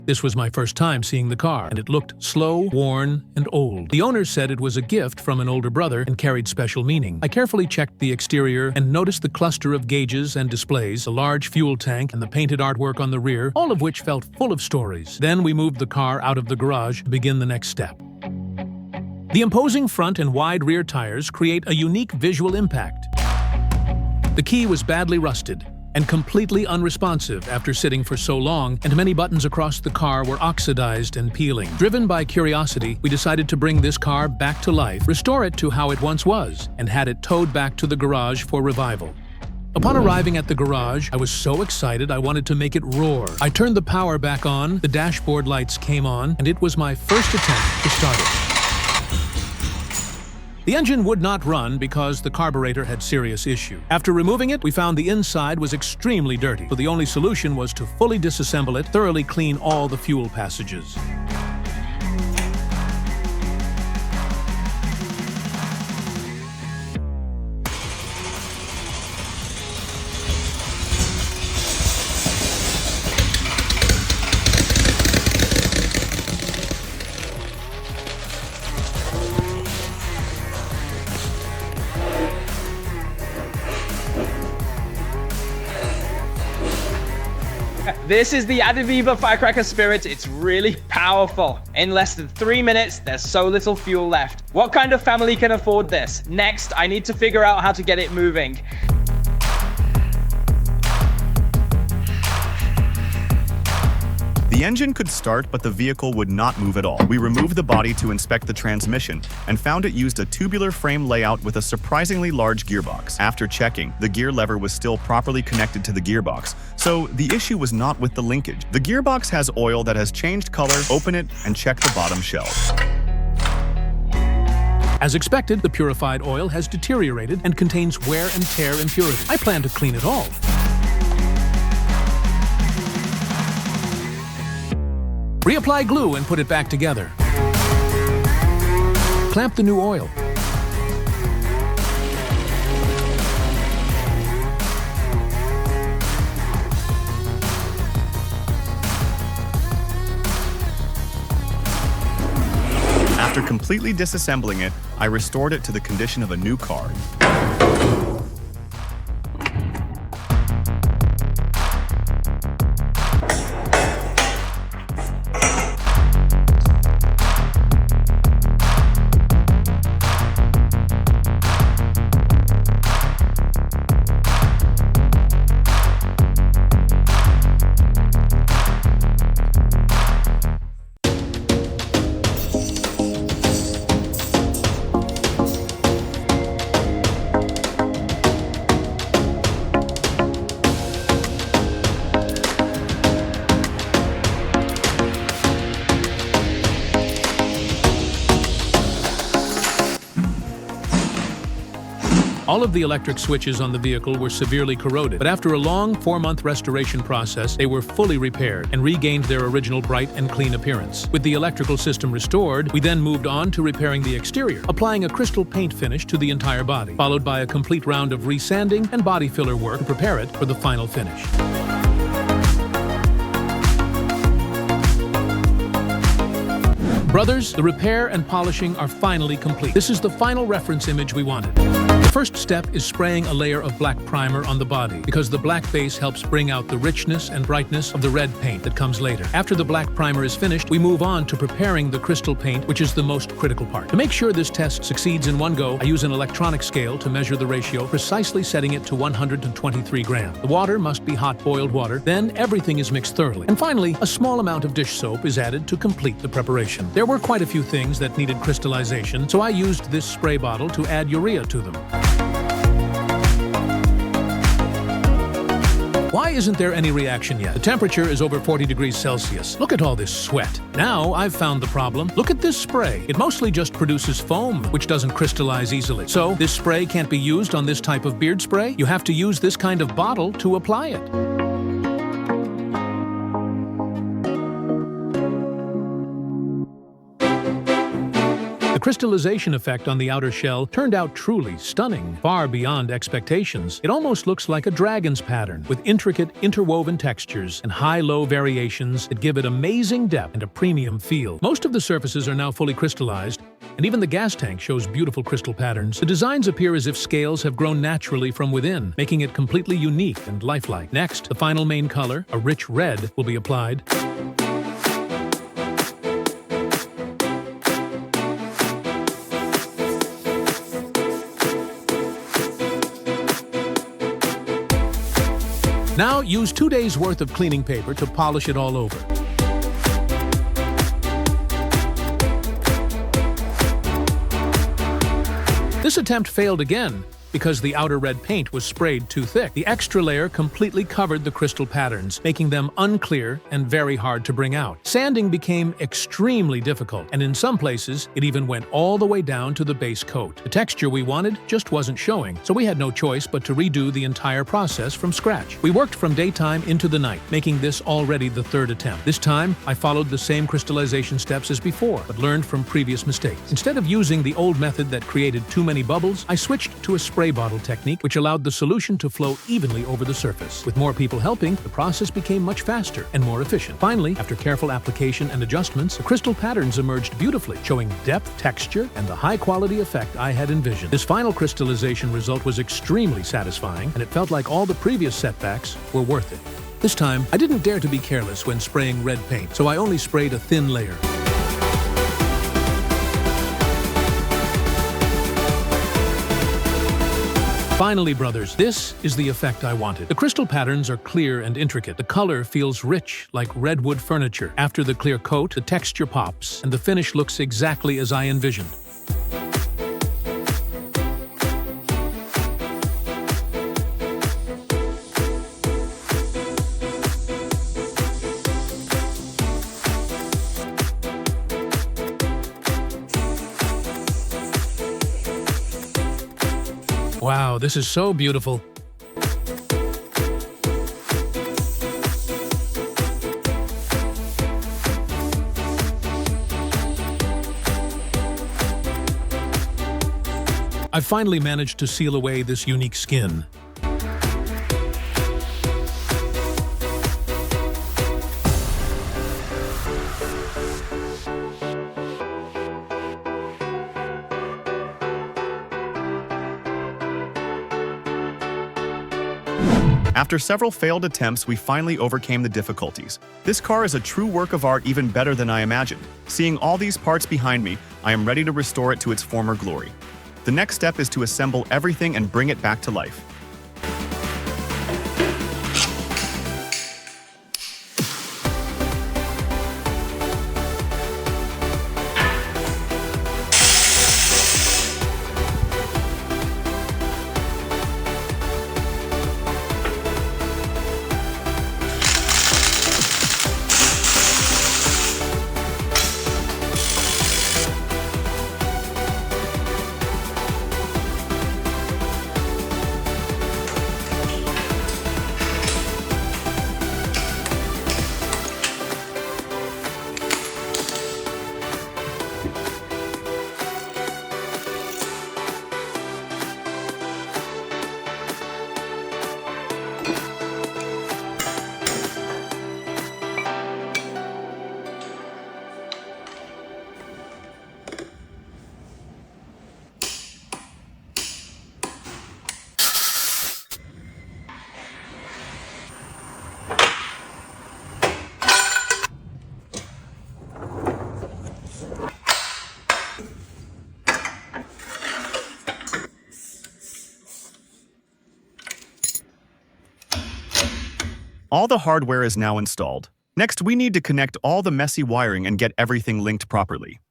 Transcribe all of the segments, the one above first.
This was my first time seeing the car, and it looked slow, worn, and old. The owner said it was a gift from an older brother and carried special meaning. I carefully checked the exterior and noticed the cluster of gauges and displays, the large fuel tank, and the painted artwork on the rear, all of which felt full of stories. Then we moved the car out of the garage to begin the next step. The imposing front and wide rear tires create a unique visual impact. The key was badly rusted and completely unresponsive after sitting for so long, and many buttons across the car were oxidized and peeling. Driven by curiosity, we decided to bring this car back to life, restore it to how it once was, and had it towed back to the garage for revival. Upon arriving at the garage, I was so excited I wanted to make it roar. I turned the power back on, the dashboard lights came on, and it was my first attempt to start it. The engine would not run because the carburetor had serious issue. After removing it, we found the inside was extremely dirty, so the only solution was to fully disassemble it, thoroughly clean all the fuel passages. This is the Adiviva Firecracker Spirit. It's really powerful. In less than 3 minutes, there's so little fuel left. What kind of family can afford this? Next, I need to figure out how to get it moving. The engine could start, but the vehicle would not move at all. We removed the body to inspect the transmission and found it used a tubular frame layout with a surprisingly large gearbox. After checking, the gear lever was still properly connected to the gearbox, so the issue was not with the linkage. The gearbox has oil that has changed color. Open it and check the bottom shelf. As expected, the purified oil has deteriorated and contains wear and tear impurities. I plan to clean it all. Reapply glue and put it back together. Clamp the new oil. After completely disassembling it, I restored it to the condition of a new car. All of the electric switches on the vehicle were severely corroded, but after a long 4-month restoration process, they were fully repaired and regained their original bright and clean appearance. With the electrical system restored, we then moved on to repairing the exterior, applying a crystal paint finish to the entire body, followed by a complete round of resanding and body filler work to prepare it for the final finish. Brothers, the repair and polishing are finally complete. This is the final reference image we wanted. The first step is spraying a layer of black primer on the body, because the black base helps bring out the richness and brightness of the red paint that comes later. After the black primer is finished, we move on to preparing the crystal paint, which is the most critical part. To make sure this test succeeds in one go, I use an electronic scale to measure the ratio, precisely setting it to 123 grams. The water must be hot boiled water, then everything is mixed thoroughly. And finally, a small amount of dish soap is added to complete the preparation. There were quite a few things that needed crystallization, so I used this spray bottle to add urea to them. Why isn't there any reaction yet? The temperature is over 40 degrees Celsius. Look at all this sweat. Now I've found the problem. Look at this spray. It mostly just produces foam, which doesn't crystallize easily. So this spray can't be used on this type of beard spray. You have to use this kind of bottle to apply it. The crystallization effect on the outer shell turned out truly stunning, far beyond expectations. It almost looks like a dragon's pattern, with intricate interwoven textures and high-low variations that give it amazing depth and a premium feel. Most of the surfaces are now fully crystallized, and even the gas tank shows beautiful crystal patterns. The designs appear as if scales have grown naturally from within, making it completely unique and lifelike. Next, the final main color, a rich red, will be applied. Now, use 2 days' worth of cleaning paper to polish it all over. This attempt failed again because the outer red paint was sprayed too thick. The extra layer completely covered the crystal patterns, making them unclear and very hard to bring out. Sanding became extremely difficult, and in some places, it even went all the way down to the base coat. The texture we wanted just wasn't showing, so we had no choice but to redo the entire process from scratch. We worked from daytime into the night, making this already the third attempt. This time, I followed the same crystallization steps as before, but learned from previous mistakes. Instead of using the old method that created too many bubbles, I switched to a spray bottle technique, which allowed the solution to flow evenly over the surface. With more people helping, the process became much faster and more efficient. Finally, after careful application and adjustments, the crystal patterns emerged beautifully, showing depth, texture, and the high-quality effect I had envisioned. This final crystallization result was extremely satisfying, and it felt like all the previous setbacks were worth it. This time, I didn't dare to be careless when spraying red paint, so I only sprayed a thin layer. Finally, brothers, this is the effect I wanted. The crystal patterns are clear and intricate. The color feels rich, like redwood furniture. After the clear coat, the texture pops, and the finish looks exactly as I envisioned. Wow, this is so beautiful. I've finally managed to seal away this unique skin. After several failed attempts, we finally overcame the difficulties. This car is a true work of art, even better than I imagined. Seeing all these parts behind me, I am ready to restore it to its former glory. The next step is to assemble everything and bring it back to life. All the hardware is now installed. Next, we need to connect all the messy wiring and get everything linked properly.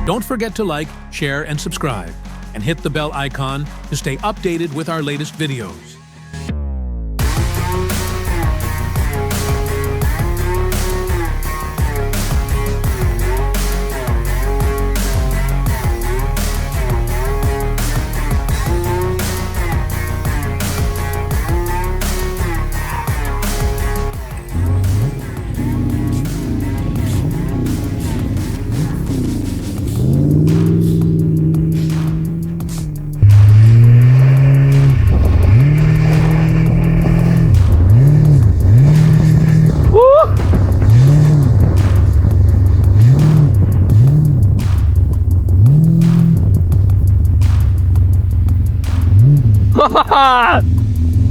Don't forget to like, share, and subscribe, and hit the bell icon to stay updated with our latest videos.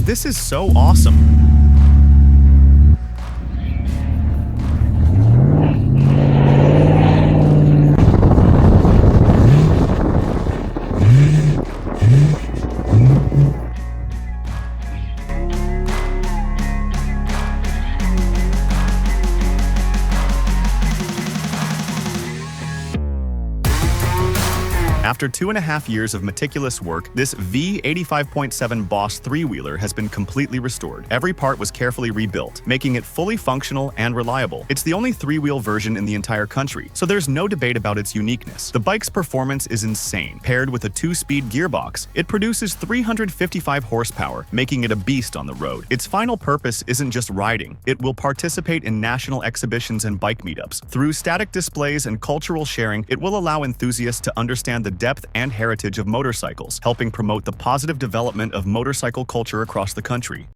This is so awesome. After 2.5 years of meticulous work, this V85.7 Boss 3-wheeler has been completely restored. Every part was carefully rebuilt, making it fully functional and reliable. It's the only 3-wheel version in the entire country, so there's no debate about its uniqueness. The bike's performance is insane. Paired with a 2-speed gearbox, it produces 355 horsepower, making it a beast on the road. Its final purpose isn't just riding. It will participate in national exhibitions and bike meetups. Through static displays and cultural sharing, it will allow enthusiasts to understand the depth and heritage of motorcycles, helping promote the positive development of motorcycle culture across the country.